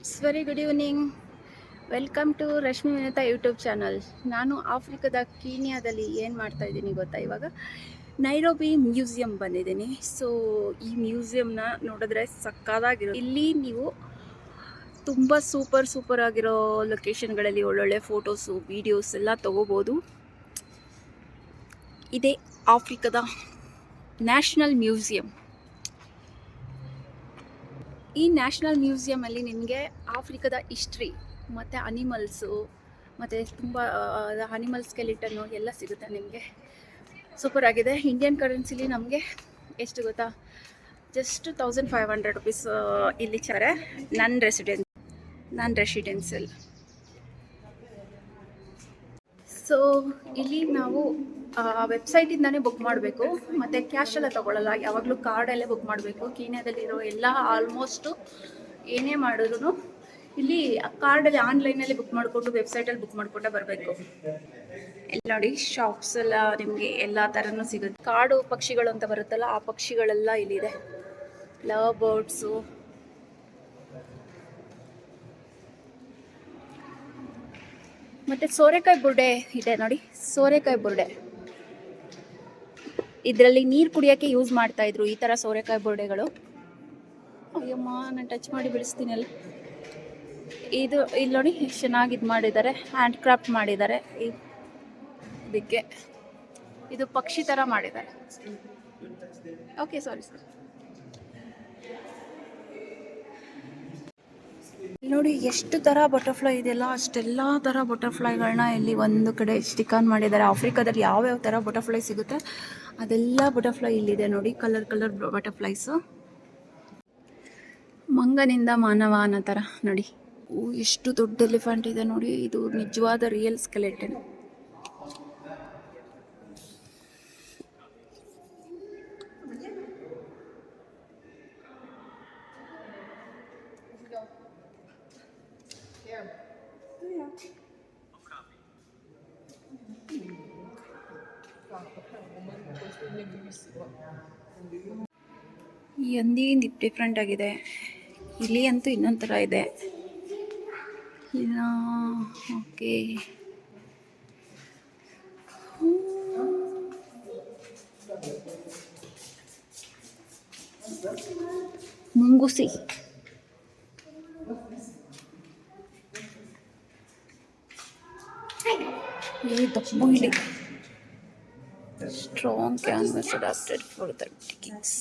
It's very good evening. Welcome to Rashmi Vinata YouTube channel. ನಾನು ಆಫ್ರಿಕಾದ ಕೀನ್ಯಾದಲ್ಲಿ ಏನು ಮಾಡ್ತಾ ಇದ್ದೀನಿ ಗೊತ್ತಾ? ಇವಾಗ ನೈರೋಬಿ ಮ್ಯೂಸಿಯಂ ಬಂದಿದ್ದೀನಿ. ಸೊ ಈ ಮ್ಯೂಸಿಯಂನ ನೋಡಿದ್ರೆ ಸಕ್ಕದಾಗಿರೋ. ಇಲ್ಲಿ ನೀವು ತುಂಬ ಸೂಪರ್ ಆಗಿರೋ ಲೊಕೇಶನ್ಗಳಲ್ಲಿ ಒಳ್ಳೊಳ್ಳೆ ಫೋಟೋಸು ವೀಡಿಯೋಸ್ ಎಲ್ಲ ತೊಗೋಬೋದು. ಇದೇ ಆಫ್ರಿಕಾದ ನ್ಯಾಷನಲ್ ಮ್ಯೂಸಿಯಂ. ಈ ನ್ಯಾಷನಲ್ ಮ್ಯೂಸಿಯಮಲ್ಲಿ ನಿಮಗೆ ಆಫ್ರಿಕಾದ ಹಿಸ್ಟ್ರಿ ಮತ್ತು ಅನಿಮಲ್ಸು ಮತ್ತು ತುಂಬ ಅನಿಮಲ್ ಸ್ಕೆಲಿಟನ್ನು ಎಲ್ಲ ಸಿಗುತ್ತೆ ನಿಮಗೆ. ಸೂಪರ್ ಆಗಿದೆ. ಇಂಡಿಯನ್ ಕರೆನ್ಸಿಲಿ ನಮಗೆ ಎಷ್ಟು ಗೊತ್ತಾ? ಜಸ್ಟ್ 1500 ರುಪೀಸ್ ಇಲ್ಲಿ ಚಾರೆ ನಾನ್ ರೆಸಿಡೆನ್ಸಿಯಲ್. ಸೊ ಇಲ್ಲಿ ನಾವು ವೆಬ್ಸೈಟಿಂದನೇ ಬುಕ್ ಮಾಡಬೇಕು, ಮತ್ತು ಕ್ಯಾಶ್ ಎಲ್ಲ ತೊಗೊಳ್ಳಲ್ಲ. ಯಾವಾಗಲೂ ಕಾರ್ಡಲ್ಲೇ ಬುಕ್ ಮಾಡಬೇಕು. ಕೀನ್ಯಾದಲ್ಲಿರೋ ಎಲ್ಲ ಆಲ್ಮೋಸ್ಟು ಏನೇ ಮಾಡಿದ್ರು ಇಲ್ಲಿ ಕಾರ್ಡಲ್ಲಿ ಆನ್ಲೈನಲ್ಲಿ ಬುಕ್ ಮಾಡಿಕೊಂಡು ವೆಬ್ಸೈಟಲ್ಲಿ ಬುಕ್ ಮಾಡಿಕೊಂಡೇ ಬರಬೇಕು. ಇಲ್ಲಿ ನೋಡಿ ಶಾಪ್ಸ್ ಎಲ್ಲ ನಿಮಗೆ ಎಲ್ಲ ಥರನೂ ಸಿಗುತ್ತೆ. ಕಾಡು ಪಕ್ಷಿಗಳು ಅಂತ ಬರುತ್ತಲ್ಲ, ಆ ಪಕ್ಷಿಗಳೆಲ್ಲ ಇಲ್ಲಿದೆ. ಲವ್ ಬರ್ಡ್ಸು, ಮತ್ತು ಸೋರೆಕಾಯಿ ಬುರ್ಡೆ ಇದೆ ನೋಡಿ. ಸೋರೆಕಾಯಿ ಬುರ್ಡೆ ಇದರಲ್ಲಿ ನೀರು ಕುಡಿಯೋಕ್ಕೆ ಯೂಸ್ ಮಾಡ್ತಾಯಿದ್ರು, ಈ ಥರ ಸೋರೆಕಾಯಿ ಬುರ್ಡೆಗಳು. ಅಯ್ಯಮ್ಮ, ನಾನು ಟಚ್ ಮಾಡಿ ಬಿಡಿಸ್ತೀನಲ್ಲ. ಇದು ಇಲ್ಲಿ ನೋಡಿ ಎಷ್ಟು ಚೆನ್ನಾಗಿ ಇದು ಮಾಡಿದ್ದಾರೆ, ಹ್ಯಾಂಡ್ ಕ್ರಾಫ್ಟ್ ಮಾಡಿದ್ದಾರೆ. ಇದಕ್ಕೆ ಇದು ಪಕ್ಷಿ ಥರ ಮಾಡಿದ್ದಾರೆ. Okay, sorry sir. ನೋಡಿ ಎಷ್ಟು ಥರ ಬಟರ್ಫ್ಲೈ ಇದೆಯಲ್ಲ, ಅಷ್ಟೆಲ್ಲ ಥರ ಬಟರ್ಫ್ಲೈಗಳನ್ನ ಇಲ್ಲಿ ಒಂದು ಕಡೆ ಸ್ಟಿಕ್ ಆನ್ ಮಾಡಿದ್ದಾರೆ. ಆಫ್ರಿಕಾದಲ್ಲಿ ಯಾವ್ಯಾವ ಥರ ಬಟರ್ಫ್ಲೈ ಸಿಗುತ್ತೆ ಅದೆಲ್ಲ ಬಟರ್ಫ್ಲೈ ಇಲ್ಲಿದೆ ನೋಡಿ. Colour butterflies. ಮಂಗನಿಂದ ಮಾನವ ಅನ್ನೋ ಥರ ನೋಡಿ. ಎಷ್ಟು ದೊಡ್ಡ ಎಲಿಫೆಂಟ್ ಇದೆ ನೋಡಿ. ಇದು ನಿಜವಾದ ರಿಯಲ್ ಸ್ಕೆಲೆಟನ್. ಈ ಹಂದಿ ಡಿಫ್ರೆಂಟ್ ಆಗಿದೆ. ಇಲ್ಲಿ ಅಂತೂ ಇನ್ನೊಂದು ಥರ ಇದೆ. ಓಕೆ, ಮುಂಗುಸಿ. ದಪ್ಪು ಇಲ್ಲಿ. Strong canvas adapted for the kids.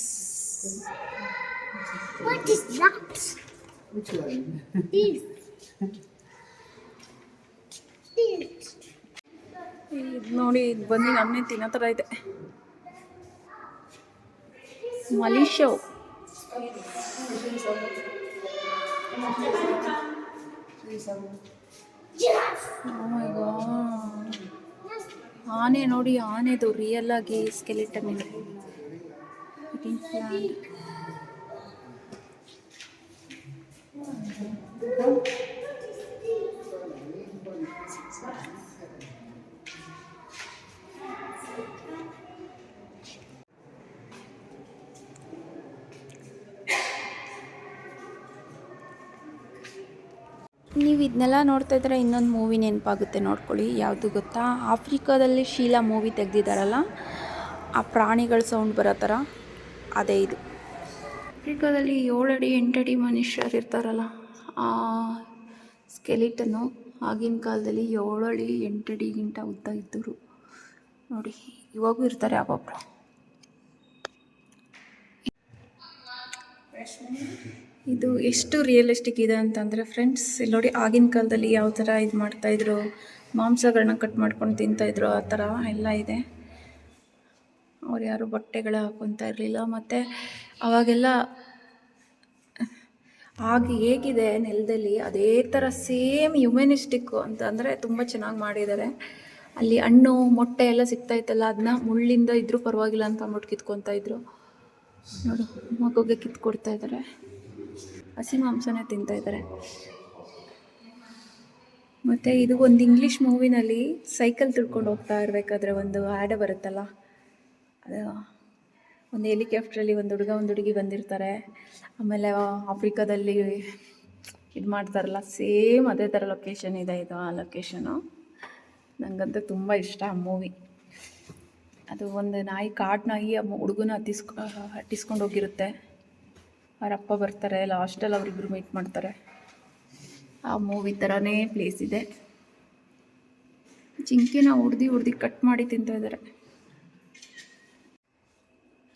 What is that? Which one? This. ಇದು ನೋಡಿ, ಇದು ಬಂದು ನನ್ನೇ ತಿನ್ನೋ ಥರ ಇದೆ. ಮಲೇಷ್ಯಾ. ಆನೆ ನೋಡಿ, ಆನೆದು ರಿಯಲ್ ಆಗಿ ಸ್ಕೆಲಿಟನ್ ಇದೆ. ನೀವು ಇದನ್ನೆಲ್ಲ ನೋಡ್ತಾ ಇದ್ರೆ ಇನ್ನೊಂದು ಮೂವಿ ನೆನಪಾಗುತ್ತೆ, ನೋಡ್ಕೊಳ್ಳಿ. ಯಾವುದು ಗೊತ್ತಾ? ಆಫ್ರಿಕಾದಲ್ಲಿ ಶೀಲಾ ಮೂವಿ ತೆಗೆದಿದ್ದಾರಲ್ಲ, ಆ ಪ್ರಾಣಿಗಳ ಸೌಂಡ್ ಬರೋ ಥರ ಅದೇ ಇದು. ಆಫ್ರಿಕಾದಲ್ಲಿ 7 ಅಡಿ 8 ಅಡಿ ಮನುಷ್ಯರು ಇರ್ತಾರಲ್ಲ, ಆ ಸ್ಕೆಲಿಟನ್ನು ಆಗಿನ ಕಾಲದಲ್ಲಿ 7 ಅಡಿ 8 ಅಡಿಗಿಂತ ಉದ್ದ ಇದ್ದರು ನೋಡಿ. ಇವಾಗೂ ಇರ್ತಾರೆ ಒಬ್ಬೊಬ್ಬರು. ಇದು ಎಷ್ಟು ರಿಯಲಿಸ್ಟಿಕ್ ಇದೆ ಅಂತಂದರೆ ಫ್ರೆಂಡ್ಸ್, ಇಲ್ಲಿ ನೋಡಿ ಆಗಿನ ಕಾಲದಲ್ಲಿ ಯಾವ ಥರ ಇದು ಮಾಡ್ತಾಯಿದ್ರು, ಮಾಂಸಗಳನ್ನ ಕಟ್ ಮಾಡ್ಕೊಂಡು ತಿಂತಾಯಿದ್ರು, ಆ ಥರ ಎಲ್ಲ ಇದೆ. ಅವ್ರು ಯಾರು ಬಟ್ಟೆಗಳು ಹಾಕ್ಕೊತಾ ಇರಲಿಲ್ಲ. ಮತ್ತು ಅವಾಗೆಲ್ಲ ಆಗ ಹೇಗಿದೆ ನೆಲದಲ್ಲಿ, ಅದೇ ಥರ ಸೇಮ್ ಹ್ಯುಮನಿಸ್ಟಿಕ್ಕು ಅಂತ ಅಂದರೆ ತುಂಬ ಚೆನ್ನಾಗಿ ಮಾಡಿದ್ದಾರೆ. ಅಲ್ಲಿ ಹಣ್ಣು ಮೊಟ್ಟೆ ಎಲ್ಲ ಸಿಗ್ತಾಯಿತ್ತಲ್ಲ, ಅದನ್ನ ಮುಳ್ಳಿಂದ ಇದ್ರೂ ಪರವಾಗಿಲ್ಲ ಅಂತ ಅಂದ್ಬಿಟ್ಟು ಕಿತ್ಕೊತಾ ಇದ್ರು ನೋಡು. ಮಗುಗೆ ಕಿತ್ಕೊಡ್ತಾ ಇದ್ದಾರೆ, ಹಸಿ ಮಾಂಸನೇ ತಿಂತಾಯಿದ್ದಾರೆ. ಮತ್ತು ಇದು ಒಂದು ಇಂಗ್ಲೀಷ್ ಮೂವಿನಲ್ಲಿ ಸೈಕಲ್ ತಿಳ್ಕೊಂಡು ಹೋಗ್ತಾ ಇರಬೇಕಾದ್ರೆ ಒಂದು ಆ್ಯಡ್ ಬರುತ್ತಲ್ಲ, ಅದು ಒಂದು ಹೆಲಿಕಾಪ್ಟ್ರಲ್ಲಿ ಒಂದು ಹುಡುಗ ಒಂದು ಹುಡುಗಿ ಬಂದಿರ್ತಾರೆ. ಆಮೇಲೆ ಆಫ್ರಿಕಾದಲ್ಲಿ ಇದು ಮಾಡ್ತಾರಲ್ಲ ಸೇಮ್ ಅದೇ ಥರ ಲೊಕೇಶನ್ ಇದೆ ಇದು ಆ ಲೊಕೇಶನು. ನನಗಂತೂ ತುಂಬ ಇಷ್ಟ ಆ ಮೂವಿ. ಅದು ಒಂದು ನಾಯಿ ಕಾಡು ನಾಯಿ ಆ ಹುಡುಗನ ಹಟ್ಟಿಸ್ಕೊಂಡು ಹೋಗಿರುತ್ತೆ. ಅವರಪ್ಪ ಬರ್ತಾರೆ, ಲಾಸ್ಟಲ್ಲಿ ಅವರಿಬ್ಬರು ಮೀಟ್ ಮಾಡ್ತಾರೆ. ಆ ಮೂವಿ ಥರನೇ ಪ್ಲೇಸ್ ಇದೆ. ಜಿಂಕೆನ ಹೊಡ್ದು ಕಟ್ ಮಾಡಿ ತಿಂತಾ ಇದ್ದಾರೆ.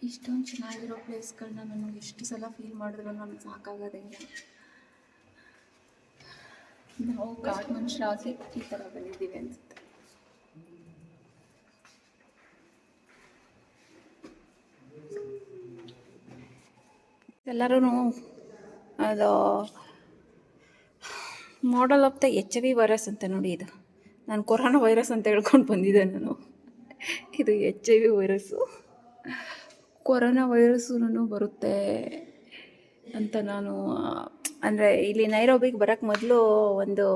ಇಷ್ಟೊಂದು ಚೆನ್ನಾಗಿರೋ ಪ್ಲೇಸ್ಗಳನ್ನ ನಾನು ಎಷ್ಟು ಸಲ ಫೀಲ್ ಮಾಡಿದ್ರು ನನಗೆ ಸಾಕಾಗೋದಿಲ್ಲ. ನಾವು ಕಾಡು ಮನುಷ್ಯರಾಗಿ ಈ ಥರ ಬಂದಿದ್ದೀವಿ ಅನಿಸುತ್ತೆ. ಎಲ್ಲರೂ ಅದು model of the HIV virus ಅಂತ ನೋಡಿ. ಇದು ನಾನು ಕೊರೋನಾ ವೈರಸ್ ಅಂತ ಹೇಳ್ಕೊಂಡು ಬಂದಿದ್ದೆ ನಾನು. ಇದು HIV ವೈರಸ್ಸು. ಕೊರೋನಾ ವೈರಸ್ಸು ಬರುತ್ತೆ ಅಂತ ನಾನು ಅಂದರೆ ಇಲ್ಲಿ ನೈರೋಬಿಗೆ ಬರೋಕ್ಕೆ ಮೊದಲು ಒಂದು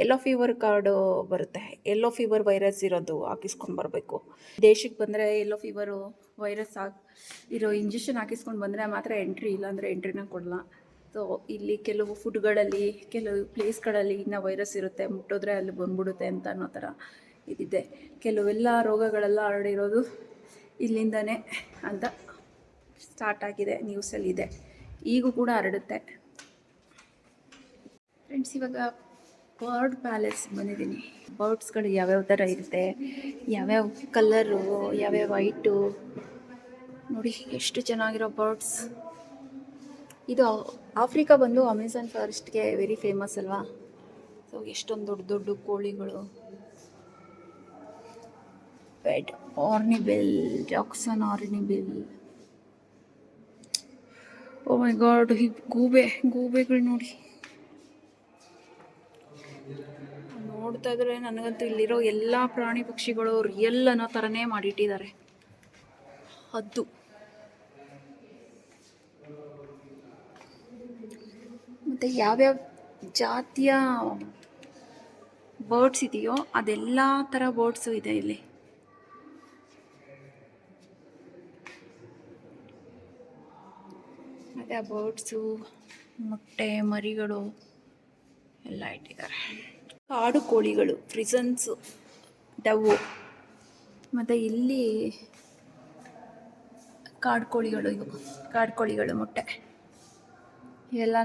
ಯೆಲ್ಲೋ ಫೀವರ್ ಕಾರ್ಡು ಬರುತ್ತೆ. ಯೆಲ್ಲೋ ಫೀವರ್ ವೈರಸ್ ಇರೋದು ಹಾಕಿಸ್ಕೊಂಡು ಬರಬೇಕು. ದೇಶಕ್ಕೆ ಬಂದರೆ ಯೆಲ್ಲೋ ಫೀವರು ವೈರಸ್ ಇರೋ ಇಂಜೆಕ್ಷನ್ ಹಾಕಿಸ್ಕೊಂಡು ಬಂದರೆ ಮಾತ್ರ ಎಂಟ್ರಿ, ಇಲ್ಲಾಂದರೆ ಎಂಟ್ರಿನ ಕೊಡಲ್ಲ. ಸೊ ಇಲ್ಲಿ ಕೆಲವು ಫುಡ್ಗಳಲ್ಲಿ, ಕೆಲವು ಪ್ಲೇಸ್ಗಳಲ್ಲಿ ಇನ್ನೂ ವೈರಸ್ ಇರುತ್ತೆ, ಮುಟ್ಟಿದ್ರೆ ಅಲ್ಲಿ ಬಂದ್ಬಿಡುತ್ತೆ ಅಂತ ಅನ್ನೋ ಥರ ಇದಿದೆ. ಕೆಲವೆಲ್ಲ ರೋಗಗಳೆಲ್ಲ ಹರಡಿರೋದು ಇಲ್ಲಿಂದನೇ ಅಂತ ಸ್ಟಾರ್ಟ್ ಆಗಿದೆ, ನ್ಯೂಸಲ್ಲಿದೆ. ಈಗೂ ಕೂಡ ಹರಡುತ್ತೆ. ಫ್ರೆಂಡ್ಸ್, ಇವಾಗ ಬರ್ಡ್ ಪ್ಯಾಲೇಸ್ ಬಂದಿದ್ದೀನಿ. ಬರ್ಡ್ಸ್ಗಳು ಯಾವ್ಯಾವ ಥರ ಇರುತ್ತೆ, ಯಾವ್ಯಾವ ಕಲರು, ಯಾವ್ಯಾವ ವೈಟು ನೋಡಿ, ಎಷ್ಟು ಚೆನ್ನಾಗಿರೋ ಬರ್ಡ್ಸ್. ಇದು ಆಫ್ರಿಕಾ ಬಂದು ಅಮೆಝಾನ್ ಫಾರೆಸ್ಟ್ಗೆ ವೆರಿ ಫೇಮಸ್ ಅಲ್ವಾ. ಸೊ ಎಷ್ಟೊಂದು ದೊಡ್ಡ ದೊಡ್ಡ ಕೋಳಿಗಳು. Red hornbill, Jackson hornbill. Oh my God, ಗೂಬೆಗಳು ನೋಡಿ. ನೋಡ್ತಾ ಇದ್ರೆ ನನಗಂತೂ ಇಲ್ಲಿರೋ ಎಲ್ಲ ಪ್ರಾಣಿ ಪಕ್ಷಿಗಳು ರಿಯಲ್ ಅನ್ನೋ ಥರನೇ ಮಾಡಿಟ್ಟಿದ್ದಾರೆ. ಹದ್ದು, ಮತ್ತು ಯಾವ್ಯಾವ ಜಾತಿಯ ಬರ್ಡ್ಸ್ ಇದೆಯೋ ಅದೆಲ್ಲ ಥರ ಬರ್ಡ್ಸು ಇದೆ ಇಲ್ಲಿ. ಮತ್ತು ಆ ಬರ್ಡ್ಸು ಮೊಟ್ಟೆ ಮರಿಗಳು ಎಲ್ಲ ಇಟ್ಟಿದ್ದಾರೆ. ಕಾಡು ಕೋಳಿಗಳು, ಫ್ರಿಸನ್ಸು, ಡವ್ವು. ಮತ್ತು ಇಲ್ಲಿ ಕಾಡು ಕೋಳಿಗಳು ಮೊಟ್ಟೆ ಇವೆಲ್ಲ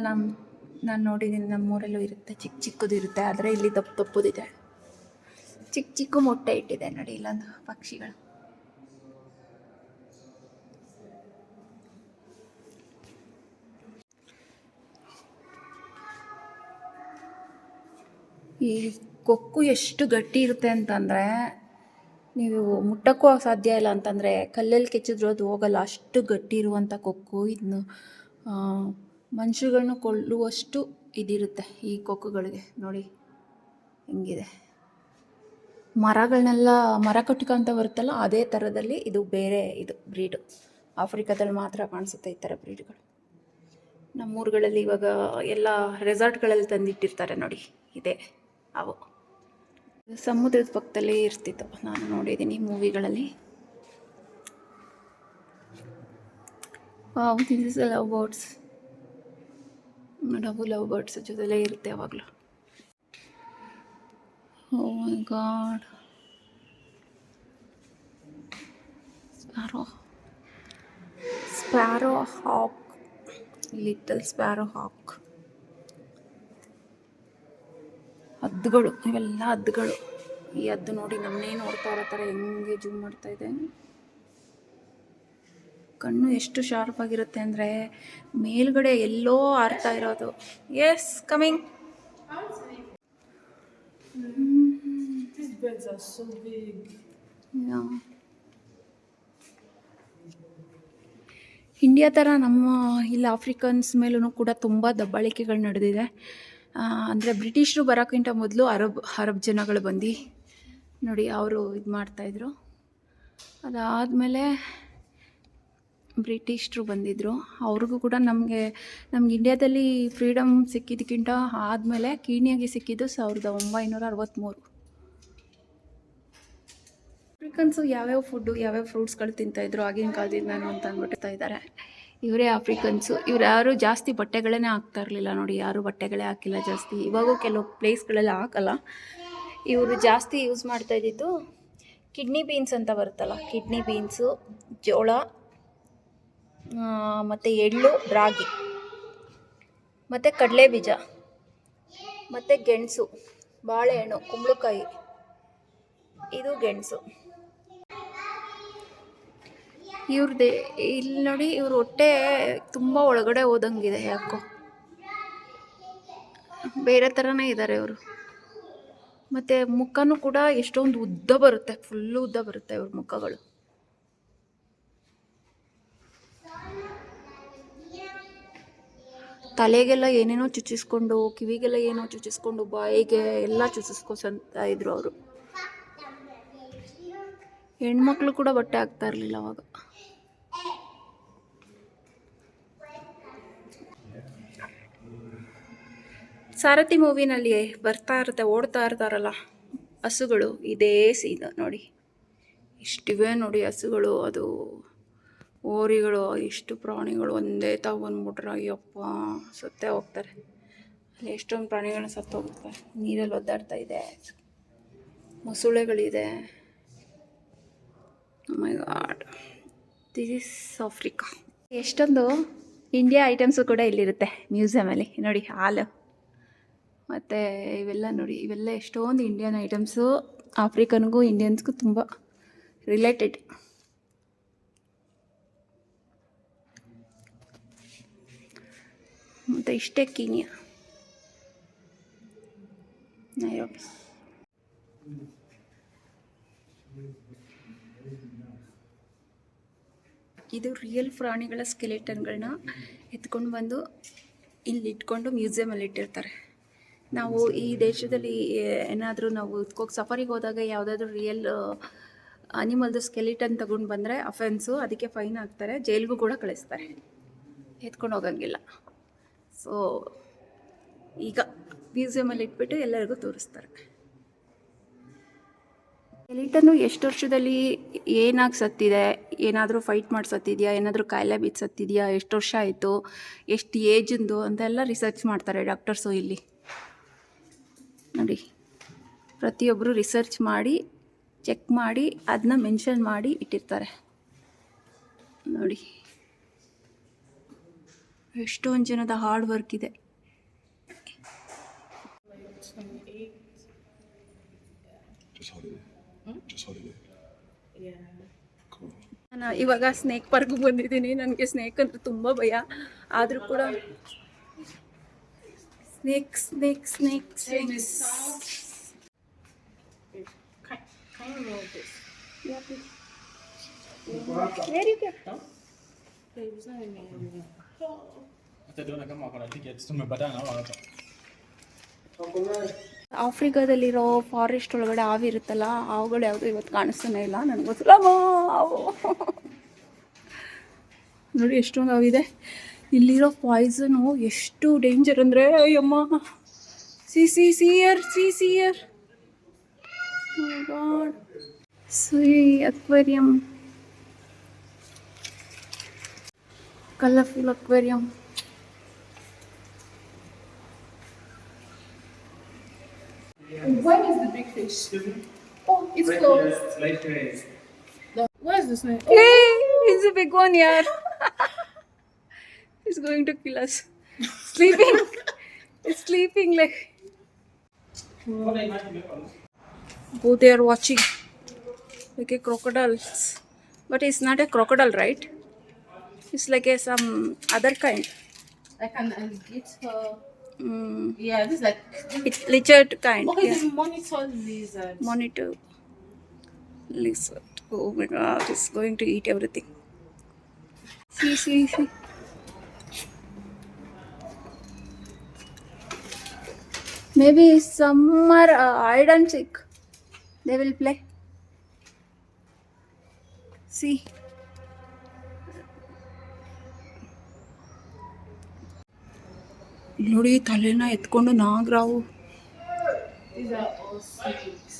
ನಾನು ನೋಡಿದ್ದೀನಿ. ನಮ್ಮೂರಲ್ಲೂ ಇರುತ್ತೆ, ಚಿಕ್ಕದು ಇರುತ್ತೆ. ಆದರೆ ಇಲ್ಲಿ ದಪ್ಪದಿದೆ. ಚಿಕ್ಕ ಮೊಟ್ಟೆ ಇಟ್ಟಿದೆ ನೋಡಿ ಇಲ್ಲೊಂದು ಪಕ್ಷಿಗಳು. ಈ ಕೊಕ್ಕು ಎಷ್ಟು ಗಟ್ಟಿ ಇರುತ್ತೆ ಅಂತಂದರೆ ನೀವು ಮುಟ್ಟಕ್ಕೂ ಸಾಧ್ಯ ಇಲ್ಲ. ಅಂತಂದರೆ ಕಲ್ಲಲ್ಲಿ ಕೆಚ್ಚಿದ್ರು ಅದು ಹೋಗಲ್ಲ, ಅಷ್ಟು ಗಟ್ಟಿ ಇರುವಂಥ ಕೊಕ್ಕು. ಇದನ್ನು ಮನುಷ್ಯಗಳನ್ನ ಕೊಲ್ಲುವಷ್ಟು ಇದಿರುತ್ತೆ ಈ ಕೊಕ್ಕುಗಳಿಗೆ. ನೋಡಿ ಹೆಂಗಿದೆ. ಮರ ಕಟ್ಕೊಂತ ಬರುತ್ತಲ್ಲ, ಅದೇ ಥರದಲ್ಲಿ ಇದು ಬೇರೆ ಇದು ಬ್ರೀಡು. ಆಫ್ರಿಕಾದಲ್ಲಿ ಮಾತ್ರ ಕಾಣಿಸುತ್ತೆ ಈ ಥರ ಬ್ರೀಡ್ಗಳು. ನಮ್ಮೂರುಗಳಲ್ಲಿ ಇವಾಗ ಎಲ್ಲ ರೆಸಾರ್ಟ್ಗಳಲ್ಲಿ ತಂದಿಟ್ಟಿರ್ತಾರೆ ನೋಡಿ, ಇದೆ ಅವು. ಸಮುದ್ರದ ಪಕ್ಕದಲ್ಲೇ ಇರ್ತಿತ್ತು, ನಾನು ನೋಡಿದ್ದೀನಿ ಮೂವಿಗಳಲ್ಲಿ. This is love birds. Love birds ಜೊತೆಲೇ ಇರುತ್ತೆ ಯಾವಾಗಲೂ. Oh my God, sparrow hawk, little sparrow hawk. ಹದ್ದುಗಳು, ಇವೆಲ್ಲ ಹದ್ದುಗಳು. ಈ ಹದ್ದು ನೋಡಿ ನಮ್ಮನ್ನೇ ನೋಡ್ತಾ ಇರೋ ಥರ ಹೆಂಗೆ ಜೂಮ್ ಮಾಡ್ತಾ ಇದೆ. ಕಣ್ಣು ಎಷ್ಟು ಶಾರ್ಪ್ ಆಗಿರುತ್ತೆ ಅಂದರೆ ಮೇಲ್ಗಡೆ ಎಲ್ಲೋ ಆರ್ತಾ ಇರೋದು. S, coming. ಇಂಡಿಯಾ ಥರ ನಮ್ಮ ಇಲ್ಲಿ ಆಫ್ರಿಕನ್ಸ್ ಮೇಲೂ ಕೂಡ ತುಂಬ ದಬ್ಬಾಳಿಕೆಗಳು ನಡೆದಿದೆ. ಅಂದರೆ ಬ್ರಿಟಿಷರು ಬರೋಕ್ಕಿಂತ ಮೊದಲು ಅರಬ್ ಜನಗಳು ಬಂದು ನೋಡಿ ಅವರು ಇದು ಮಾಡ್ತಾಯಿದ್ರು. ಅದಾದಮೇಲೆ ಬ್ರಿಟಿಷರು ಬಂದಿದ್ದರು. ಅವ್ರಿಗೂ ಕೂಡ ನಮಗೆ ಇಂಡಿಯಾದಲ್ಲಿ ಫ್ರೀಡಮ್ ಸಿಕ್ಕಿದ್ದಕ್ಕಿಂತ ಆದಮೇಲೆ ಕೀನ್ಯಾಗೆ ಸಿಕ್ಕಿದ್ದು 1963. ಆಫ್ರಿಕನ್ಸು ಯಾವ್ಯಾವ ಫುಡ್ಡು, ಯಾವ್ಯಾವ ಫ್ರೂಟ್ಸ್ಗಳು ತಿಂತಾಯಿದ್ರು ಆಗಿನ ಕಾಲದಿಂದನೂ ಅಂತ ಅಂದ್ಬಿಡ್ತಾ ಇದ್ದಾರೆ. ಇವರೇ ಆಫ್ರಿಕನ್ಸು. ಇವ್ರು ಯಾರು ಜಾಸ್ತಿ ಬಟ್ಟೆಗಳೇ ಹಾಕ್ತಾ ಇರಲಿಲ್ಲ ನೋಡಿ, ಯಾರು ಬಟ್ಟೆಗಳೇ ಹಾಕಿಲ್ಲ ಜಾಸ್ತಿ. ಇವಾಗೂ ಕೆಲವು ಪ್ಲೇಸ್ಗಳೆಲ್ಲ ಹಾಕಲ್ಲ. ಇವರು ಜಾಸ್ತಿ ಯೂಸ್ ಮಾಡ್ತಾ ಇದ್ದಿದ್ದು ಕಿಡ್ನಿ ಬೀನ್ಸ್ ಅಂತ ಬರುತ್ತಲ್ಲ, ಕಿಡ್ನಿ ಬೀನ್ಸು, ಜೋಳ, ಮತ್ತು ಎಳ್ಳು, ರಾಗಿ, ಮತ್ತು ಕಡಲೆ ಬೀಜ, ಮತ್ತು ಗೆಣಸು, ಬಾಳೆಹಣ್ಣು, ಕುಂಬಳಕಾಯಿ, ಇದು ಗೆಣಸು. ಇವ್ರದ್ದೇ ಇಲ್ಲಿ ನೋಡಿ, ಇವ್ರ ಹೊಟ್ಟೆ ತುಂಬ ಒಳಗಡೆ ಹೋದಂಗಿದೆ ಯಾಕೋ, ಬೇರೆ ಥರನೇ ಇದ್ದಾರೆ ಇವರು. ಮತ್ತು ಮುಖನೂ ಕೂಡ ಎಷ್ಟೊಂದು ಉದ್ದ ಬರುತ್ತೆ, ಫುಲ್ಲು ಉದ್ದ ಬರುತ್ತೆ ಇವ್ರ ಮುಖಗಳು. ತಲೆಗೆಲ್ಲ ಏನೇನೋ ಚುಚ್ಚಿಸ್ಕೊಂಡು, ಕಿವಿಗೆಲ್ಲ ಏನೋ ಚುಚ್ಚಿಸ್ಕೊಂಡು, ಬಾಯಿಗೆ ಎಲ್ಲ ಚುಚ್ಚಿಸ್ಕೊತ ಇದ್ರು ಅವರು. ಹೆಣ್ಮಕ್ಳು ಕೂಡ ಬಟ್ಟೆ ಹಾಕ್ತಾ ಇರಲಿಲ್ಲ ಅವಾಗ. ಸಾರಥಿ ಮೂವಿನಲ್ಲಿ ಬರ್ತಾ ಇರುತ್ತೆ, ಓಡ್ತಾ ಇರ್ತಾರಲ್ಲ ಹಸುಗಳು, ಇದೇ ಸೀನ್ ನೋಡಿ. ಇಷ್ಟಿವೆ ನೋಡಿ ಹಸುಗಳು, ಅದು ಓರಿಗಳು, ಇಷ್ಟು ಪ್ರಾಣಿಗಳು ಒಂದೇ ತಾವು ಬಂದ್ಬಿಟ್ರೆ ಅಯ್ಯಪ್ಪ ಸತ್ತೇ ಹೋಗ್ತಾರೆ. ಅಲ್ಲಿ ಎಷ್ಟೊಂದು ಪ್ರಾಣಿಗಳನ್ನ ಸತ್ತೋಗ್ತಾರೆ. ನೀರಲ್ಲಿ ಒದ್ದಾಡ್ತಾ ಇದೆ, ಮೊಸಳೆಗಳಿದೆ. ಮೈ ಗಾಡ್, ದಿಸ್ ಇಸ್ ಆಫ್ರಿಕಾ. ಎಷ್ಟೊಂದು ಇಂಡಿಯಾ ಐಟಮ್ಸು ಕೂಡ ಇಲ್ಲಿರುತ್ತೆ ಮ್ಯೂಸಿಯಮಲ್ಲಿ ನೋಡಿ. ಹಾಲು ಮತ್ತು ಇವೆಲ್ಲ ನೋಡಿ, ಇವೆಲ್ಲ ಎಷ್ಟೊಂದು ಇಂಡಿಯನ್ ಐಟಮ್ಸು. ಆಫ್ರಿಕನ್ಗೂ ಇಂಡಿಯನ್ಸ್ಗೂ ತುಂಬ ರಿಲೇಟೆಡ್. ಮತ್ತು ಇಷ್ಟೇ ಕೀನಿಯಾ, ನೈರೋಬಿ. ಇದು ರಿಯಲ್ ಪ್ರಾಣಿಗಳ ಸ್ಕೆಲೆಟನ್ಗಳನ್ನ ಎತ್ಕೊಂಡು ಬಂದು ಇಲ್ಲಿ ಇಟ್ಕೊಂಡು ಮ್ಯೂಸಿಯಮಲ್ಲಿ ಇಟ್ಟಿರ್ತಾರೆ. ನಾವು ಈ ದೇಶದಲ್ಲಿ ಏನಾದರೂ ನಾವು ಸಫರಿಗೆ ಹೋದಾಗ ಯಾವುದಾದ್ರೂ ರಿಯಲ್ ಅನಿಮಲ್ದು ಸ್ಕೆಲಿಟನ್ ತಗೊಂಡು ಬಂದರೆ ಅಫೆನ್ಸು, ಅದಕ್ಕೆ ಫೈನ್ ಹಾಕ್ತಾರೆ, ಜೈಲಿಗೂ ಕೂಡ ಕಳಿಸ್ತಾರೆ, ಎತ್ಕೊಂಡು ಹೋಗಂಗಿಲ್ಲ. ಸೊ ಈಗ ಮ್ಯೂಸಿಯಮಲ್ಲಿ ಇಟ್ಬಿಟ್ಟು ಎಲ್ಲರಿಗೂ ತೋರಿಸ್ತಾರೆ. ಸ್ಕೆಲಿಟನ್ನು ಎಷ್ಟು ವರ್ಷದಲ್ಲಿ ಏನಾಗಿ ಸತ್ತಿದೆ, ಏನಾದರೂ ಫೈಟ್ ಮಾಡಿ ಸತ್ತಿದೆಯಾ, ಏನಾದರೂ ಕಾಯಿಲೆ ಬಿದ್ದು ಸತ್ತಿದೆಯಾ, ಎಷ್ಟು ವರ್ಷ ಆಯಿತು, ಎಷ್ಟು ಏಜಿಂದು ಅಂತೆಲ್ಲ ರಿಸರ್ಚ್ ಮಾಡ್ತಾರೆ ಡಾಕ್ಟರ್ಸು ಇಲ್ಲಿ ನೋಡಿ. ಪ್ರತಿಯೊಬ್ಬರು ರಿಸರ್ಚ್ ಮಾಡಿ ಚೆಕ್ ಮಾಡಿ ಅದನ್ನ ಮೆನ್ಷನ್ ಮಾಡಿ ಇಟ್ಟಿರ್ತಾರೆ ನೋಡಿ. ಎಷ್ಟೊಂದು ಜನದ ಹಾರ್ಡ್ ವರ್ಕ್ ಇದೆ. ನಾನು ಇವಾಗ ಸ್ನೇಕ್ ಪಾರ್ಕ್ಗೆ ಬಂದಿದ್ದೀನಿ. ನನಗೆ ಸ್ನೇಕ್ ಅಂದರೆ ತುಂಬ ಭಯ, ಆದರೂ ಕೂಡ ಸ್ನೇಕ್ಸ್. Where you kept? ಆಫ್ರಿಕಾದಲ್ಲಿರೋ ಫಾರೆಸ್ಟ್ ಒಳಗಡೆ ಹಾವಿರುತ್ತಲ್ಲ, ಅವುಗಳು ಯಾವುದು ಇವತ್ತು ಕಾಣಿಸ್ತಾನೆ ಇಲ್ಲ ನನಗೋಸ್ಕರ. ನೋಡಿ ಎಷ್ಟೊಂದು ಹಾವಿದೆ. ಇಲ್ಲಿರೋ ಪಾಯ್ಸನು ಎಷ್ಟು ಡೇಂಜರ್ ಅಂದರೆ ಅಯ್ಯಮ್ಮ. ಸಿಯರ್ aquarium, colourful aquarium. When is the big fish? Oh, it's closed. Where is the snake? Hey, it's a big one, yaar. It's going to kill us. Sleeping. It's sleeping like. Oh, they are watching like a crocodile. But it's not a crocodile, right? It's like some other kind. Like an alligator. Yeah, this is like. It's lizard kind. Oh, it's a monitor lizard. Monitor lizard. Oh my god, it's going to eat everything. See. Maybe some are hide and seek. They will play. See. ನೋಡಿ ತಲೆನ ಎತ್ಕೊಂಡು ನಾಗರಾವು. These are all snakes.